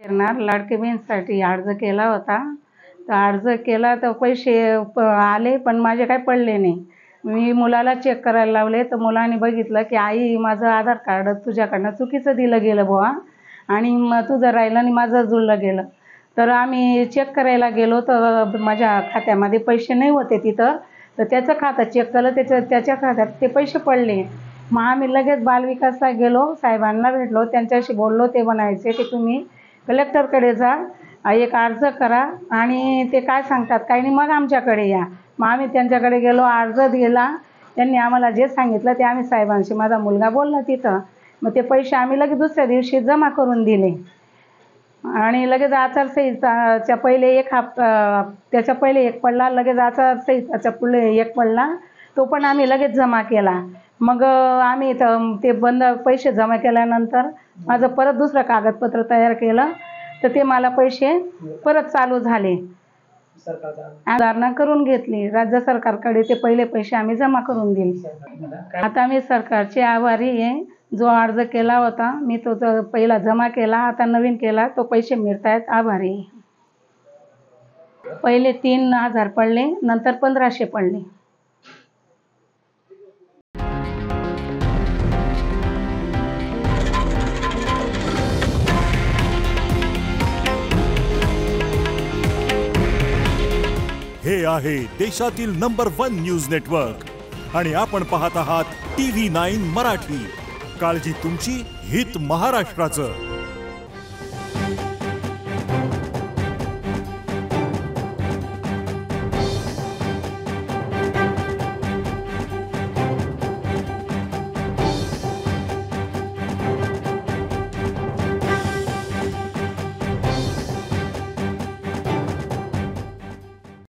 येणार लाडकी बहीणसाठी अर्ज केला होता. तर अर्ज केला तर पैसे आले पण माझे काही पडले नाही. मी मुलाला चेक करायला लावले तर मुलाने बघितलं की आई माझं आधार कार्ड तुझ्याकडनं चुकीचं दिलं गेलं बुवा आणि मग तुझं राहिलं आणि माझं जुळलं गेलं. तर आम्ही चेक करायला गेलो तर माझ्या खात्यामध्ये पैसे नाही होते तिथं. तर त्याचं खातं चेक केलं त्याच्या खात्यात ते पैसे पडले. मग आम्ही लगेच बालविकासला गेलो, साहेबांना भेटलो, त्यांच्याशी बोललो. ते म्हणायचे की तुम्ही कलेक्टरकडे जा, एक अर्ज करा आणि ते काय सांगतात काही नाही मग आमच्याकडे या. मग आम्ही त्यांच्याकडे गेलो, अर्ज दिला. त्यांनी आम्हाला जे सांगितलं ते आम्ही साहेबांशी माझा मुलगा बोलला तिथं. मग ते पैसे आम्ही लगेच दुसऱ्या दिवशी जमा करून दिले आणि लगेच आचारसंहिताच्या पहिले एक हप्ता त्याच्या पहिले एक पडला, लगेच आचारसंहिताच्या पुढे एक पडला, तो पण आम्ही लगेच जमा केला. मग आम्ही ते बंद पैसे जमा केल्यानंतर माझं परत दुसरं कागदपत्र तयार केलं तर ते मला पैसे परत चालू झाले. सुधारणा करून घेतली. राज्य सरकारकडे ते पहिले पैसे आम्ही जमा करून दिले. आता मी सरकारचे आभारी आहे. जो अर्ज केला होता मी तो पहिला जमा केला, आता नवीन केला, तो पैसे मिळतायत, आभारी आहे. पहिले 3000 पडले, नंतर 1500 पडले. हे आहे देशातील नंबर 1 न्यूज नेटवर्क आणि आपण पाहत आहात TV9 मराठी. काळजी तुमची, हित महाराष्ट्राचं.